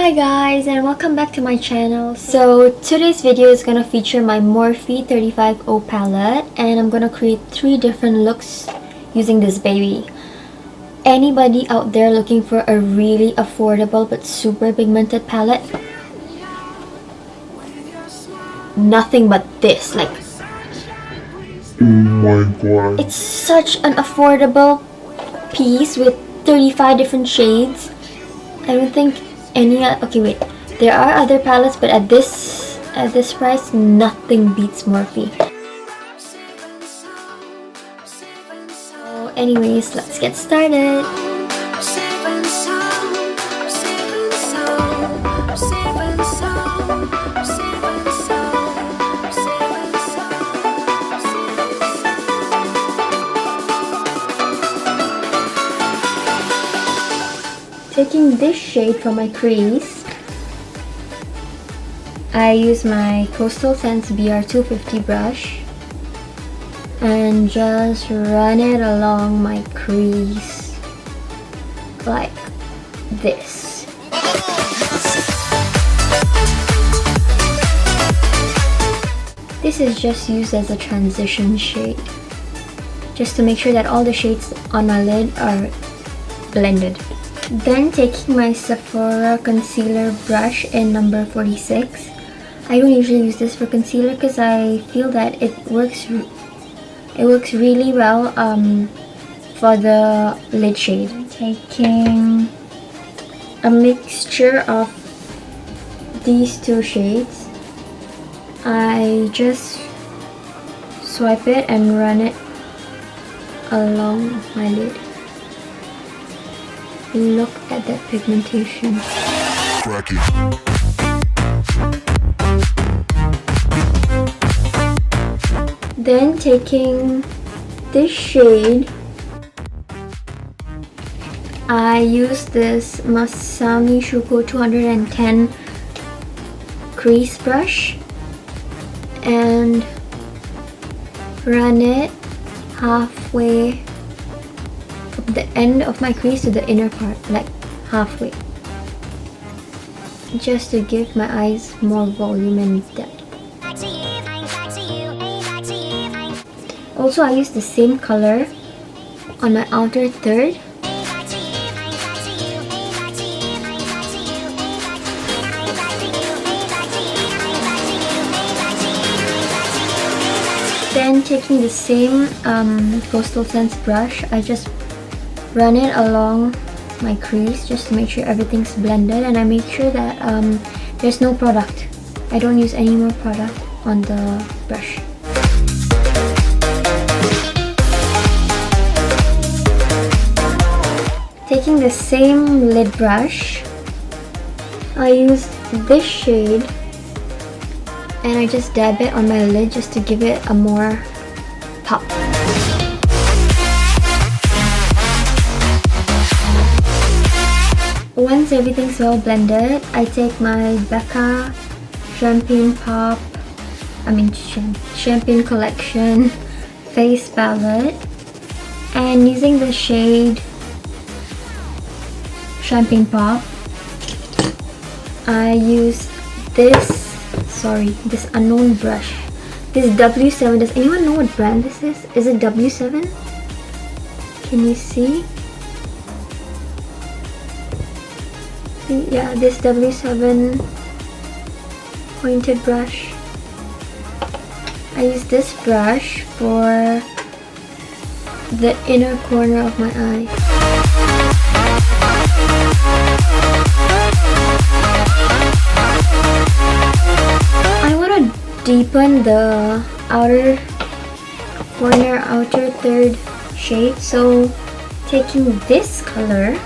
Hi guys, and welcome back to my channel. So today's video is gonna feature my Morphe 35O palette, and I'm gonna create 3 different looks using this baby. Anybody out there looking for a really affordable but super pigmented palette? Nothing but this. Like, oh my god, it's such an affordable piece with 35 different shades. I don't think okay, wait, there are other palettes, but at this price, nothing beats Morphe. So anyways, let's get started. Taking this shade for my crease, I use my Coastal Scents BR250 brush and just run it along my crease like this. This is just used as a transition shade, just to make sure that all the shades on my lid are blended. Then taking my Sephora concealer brush in number 46. I don't usually use this for concealer because I feel that it works really well for the lid shade. Taking a mixture of these 2 shades, I just swipe it and run it along my lid. Look at that pigmentation. cracky. Then taking this shade, I use this MASAMI SHOUKO 210 crease brush and run it halfway from the end of my crease to the inner part, like halfway, just to give my eyes more volume and depth. Also, I use the same color on my outer third. Then taking the same Coastal Scents brush, I just run it along my crease just to make sure everything's blended, and I make sure that there's no product. I don't use any more product on the brush. Taking the same lid brush, I use this shade and I just dab it on my lid just to give it a more pop. Once everything's well blended, I take my Becca Champagne Collection face palette, and using the shade Champagne Pop, I use this unknown brush. This W7. Does anyone know what brand this is? Is it W7? Can you see? Yeah, this W7 pointed brush. I use this brush for the inner corner of my eye. I want to deepen the outer corner, outer third shade, so taking this color,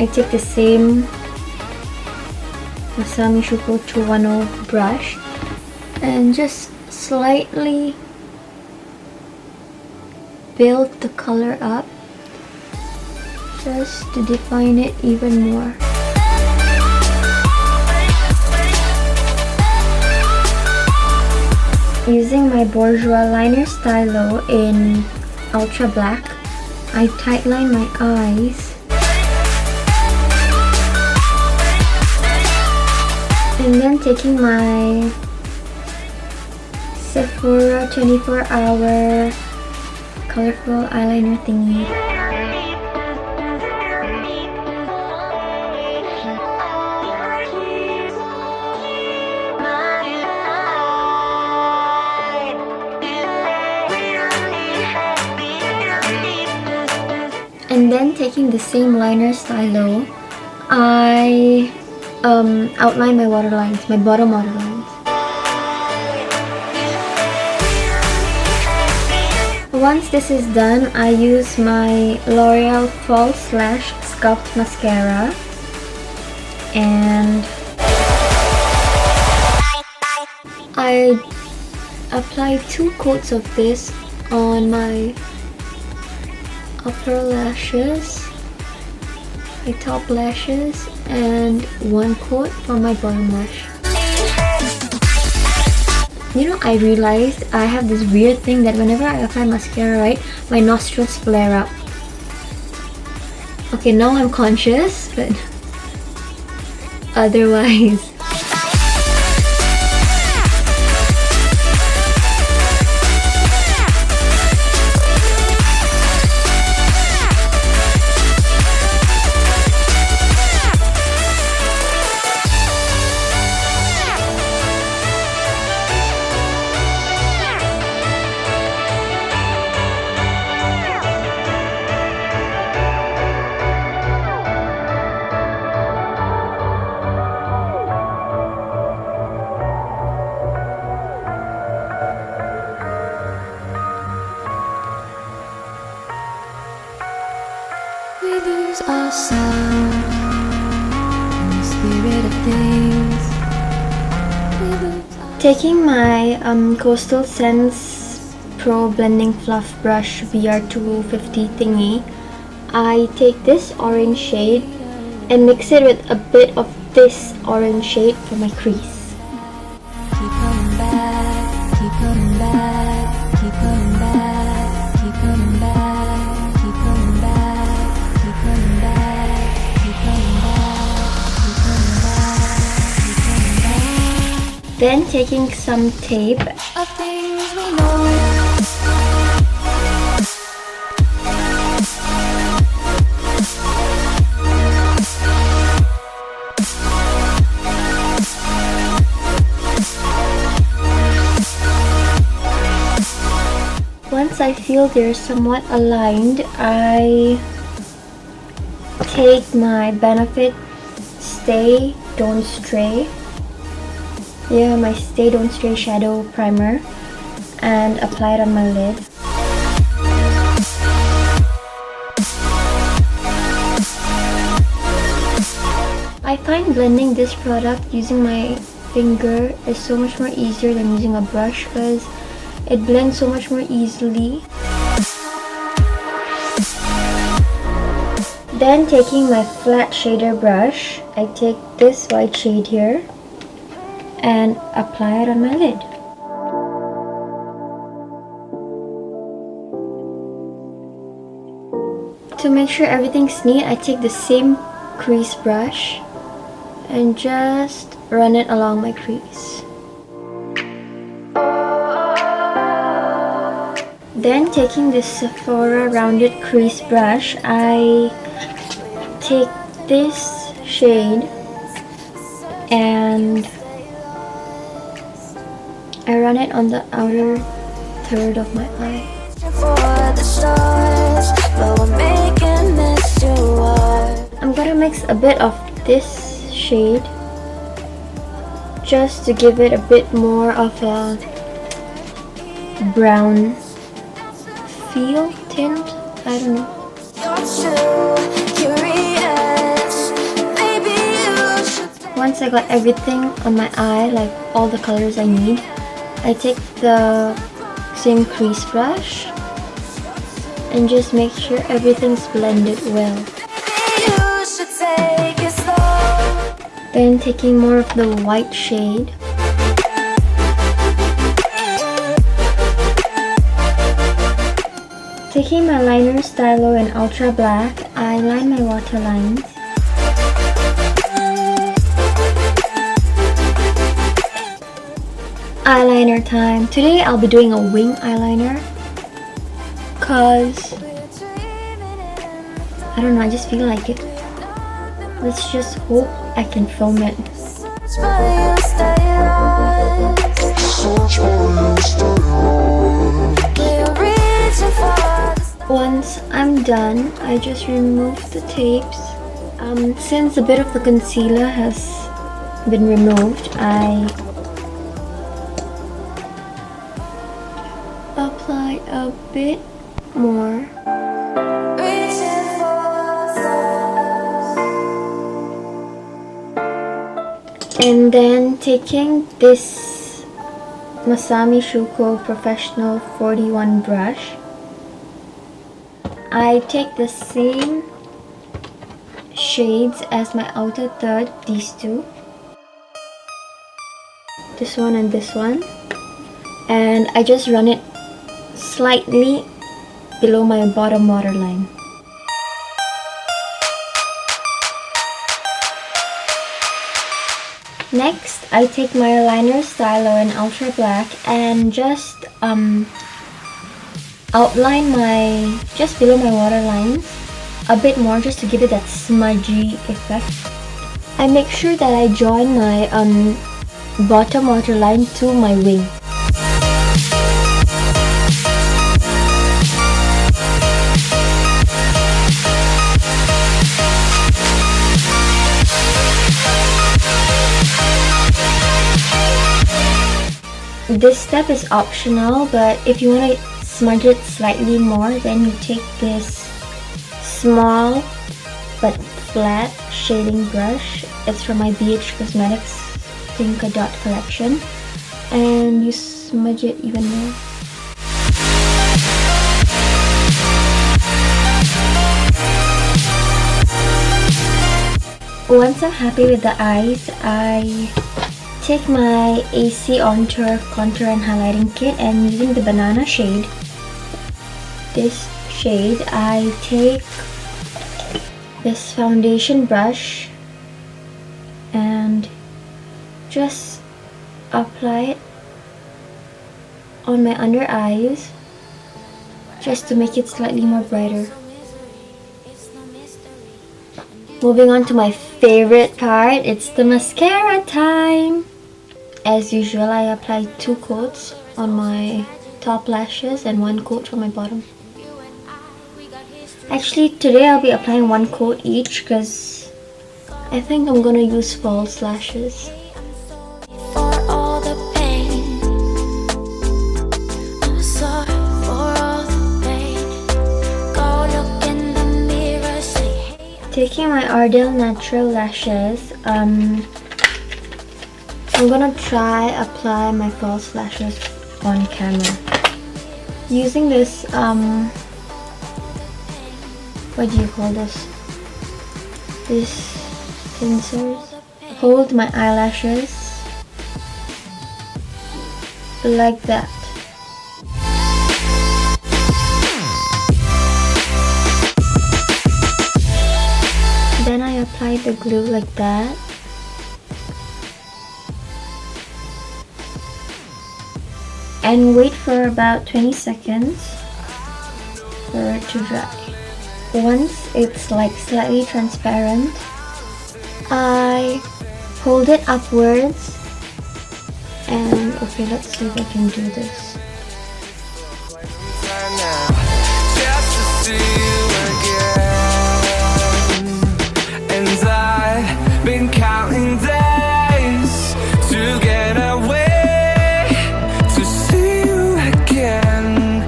I take the same MASAMI SHOUKO 210 brush and just slightly build the color up just to define it even more. Using my Bourjois liner Stylo in Ultra Black, I tightline my eyes. And then taking my Sephora 24-hour Colourful eyeliner thingy. And then taking the same liner Stylo, I outline my waterlines, my bottom waterlines. Once this is done, I use my L'Oreal False Lash Sculpt Mascara and I apply 2 coats of this on my upper lashes, my top lashes, and 1 coat for my bottom lash. You know, I realized I have this weird thing that whenever I apply mascara, right, my nostrils flare up. Okay, now I'm conscious, but otherwise. Taking my Coastal Scents Pro Blending Fluff Brush VR250 thingy, I take this orange shade and mix it with a bit of this orange shade for my crease. Keep coming back, keep coming back, keep coming back, keep coming back, keep coming back, keep coming back, keep coming back, keep coming back, keep coming back. Then taking some tape, Of things we know. once I feel they're somewhat aligned, I take my Benefit Stay Don't Stray, my Stay Don't Stray Shadow Primer, and apply it on my lid. I find blending this product using my finger is so much more easier than using a brush because it blends so much more easily. Then taking my flat shader brush, I take this white shade here and apply it on my lid. To make sure everything's neat, I take the same crease brush and just run it along my crease. Then taking this Sephora rounded crease brush, I take this shade and I run it on the outer third of my eye. I'm gonna mix a bit of this shade just to give it a bit more of a brown feel, tint, I don't know. Once I got everything on my eye, like all the colors I need, I take the same crease brush and just make sure everything's blended well. Then taking more of the white shade, Taking my liner Stylo in Ultra Black, I line my waterlines. Eyeliner time. Today I'll be doing a wing eyeliner cause I don't know, I just feel like it. Let's just hope I can film it. Once I'm done, I just remove the tapes. Since a bit of the concealer has been removed, I apply a bit more. And then taking this MASAMI SHOUKO Professional 41 brush, I take the same shades as my outer third, these two, this one and this one, and I just run it slightly below my bottom waterline. Next, I take my eyeliner Stylo in Ultra Black and just outline just below my waterline a bit more, just to give it that smudgy effect. I make sure that I join my bottom waterline to my wing. This step is optional, but if you want to smudge it slightly more, then you take this small but flat shading brush. It's from my BH Cosmetics Pinka Dot collection, and you smudge it even more. Once I'm happy with the eyes, I take my AC On Tour Contour and Highlighting Kit, and using the banana shade, this shade, I take this foundation brush and just apply it on my under eyes just to make it slightly more brighter. Moving on to my favorite part, it's the mascara time! As usual, I apply 2 coats on my top lashes and 1 coat on my bottom. Actually, today I'll be applying 1 coat each because I think I'm gonna use false lashes. Taking my Ardell Natural lashes, I'm gonna try apply my false lashes on camera using this what do you call this? This pincers. Hold my eyelashes like that. Then I apply the glue like that. And wait for about 20 seconds for it to dry. Once it's like slightly transparent, I hold it upwards and okay, let's see if I can do this. Been counting days to get away to see you again.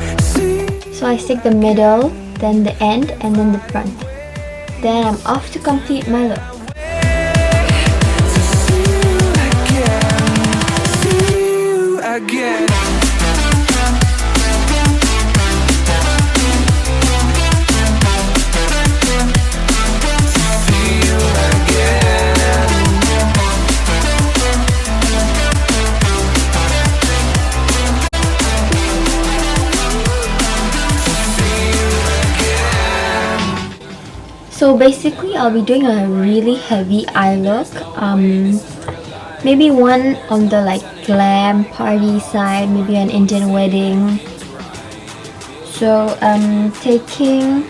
So I stick the middle, then the end, and then the front. Then I'm off to complete my look. To see you again. So basically, I'll be doing a really heavy eye look. Maybe one on the like glam party side, maybe an Indian wedding. So taking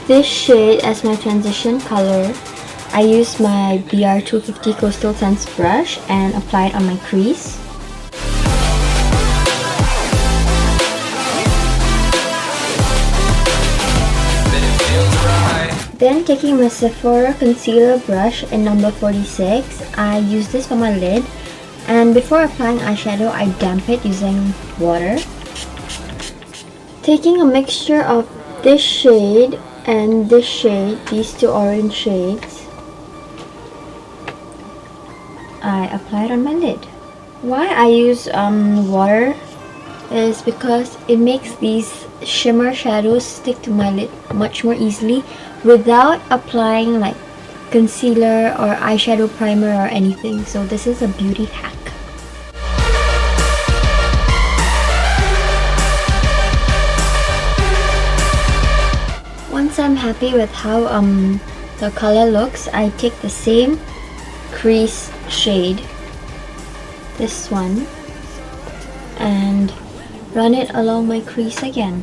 this shade as my transition color, I use my BR250 Coastal Sense brush and apply it on my crease. Then taking my Sephora concealer brush in number 46, I use this for my lid, and before applying eyeshadow I damp it using water. Taking a mixture of this shade and this shade, these two orange shades, I apply it on my lid. Why I use water is because it makes these shimmer shadows stick to my lid much more easily without applying like concealer or eyeshadow primer or anything. So this is a beauty hack. Once I'm happy with how the color looks, I take the same crease shade, this one, and run it along my crease again.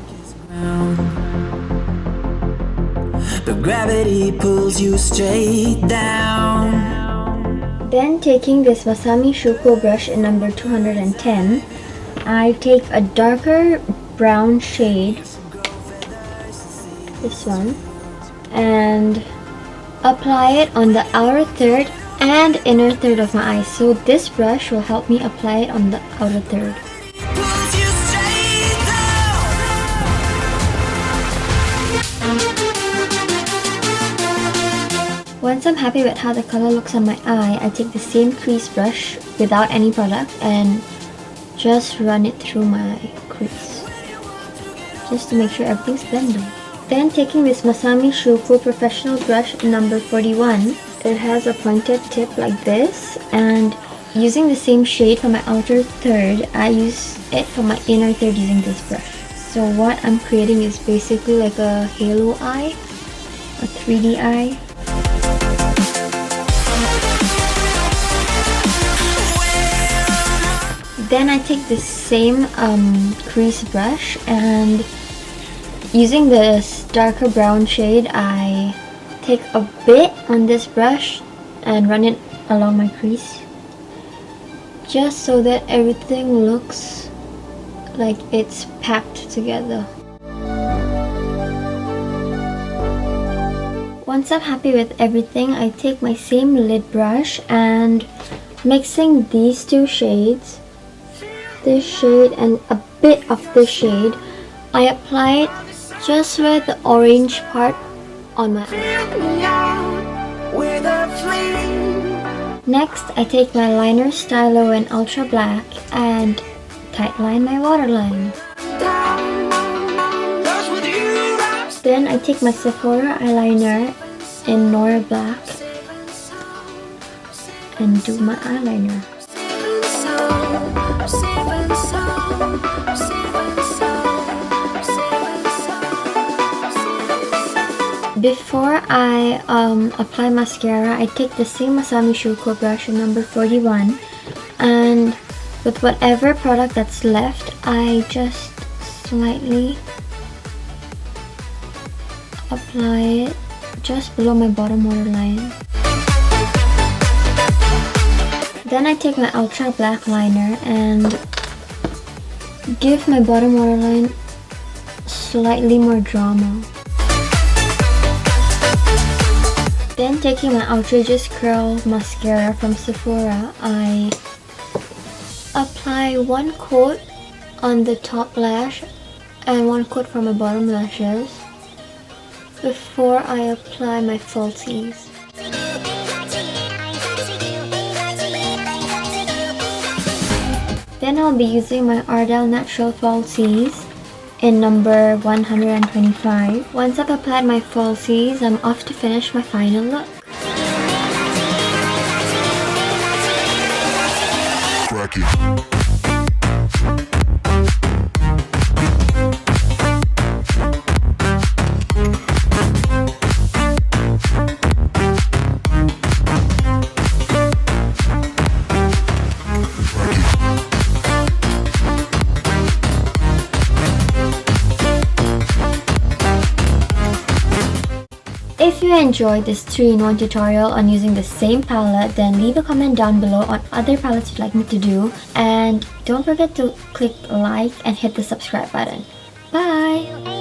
But gravity pulls you straight down. Then taking this MASAMI SHOUKO brush in number 210, I take a darker brown shade, this one, and apply it on the outer third and inner third of my eyes. So this brush will help me apply it on the outer third. Once I'm happy with how the color looks on my eye, I take the same crease brush without any product and just run it through my crease, just to make sure everything's blended. Then taking this MASAMI SHOUKO professional brush number 41, it has a pointed tip like this, and using the same shade for my outer third, I use it for my inner third using this brush. So what I'm creating is basically like a halo eye, a 3D eye. Then I take the same crease brush, and using this darker brown shade, I take a bit on this brush and run it along my crease, just so that everything looks like it's packed together. Once I'm happy with everything, I take my same lid brush and mixing these two shades, this shade and a bit of this shade, I apply it just where the orange part on my eye. Next, I take my liner Stylo in Ultra Black and tightline my waterline. Then I take my Sephora eyeliner in Noir Black and do my eyeliner. Before I apply mascara, I take the same MASAMI SHOUKO brush in number 41, and with whatever product that's left, I just slightly apply it just below my bottom waterline. Then I take my Ultra Black liner and give my bottom waterline slightly more drama. Then taking my Outrageous Curl mascara from Sephora, I apply one coat on the top lash and one coat for my bottom lashes before I apply my falsies. Then I'll be using my Ardell Natural Falsies in number 125. Once I've applied my falsies, I'm off to finish my final look. Cracky. If you enjoyed this 3-in-1 tutorial on using the same palette, then leave a comment down below on other palettes you'd like me to do. And don't forget to click like and hit the subscribe button. Bye!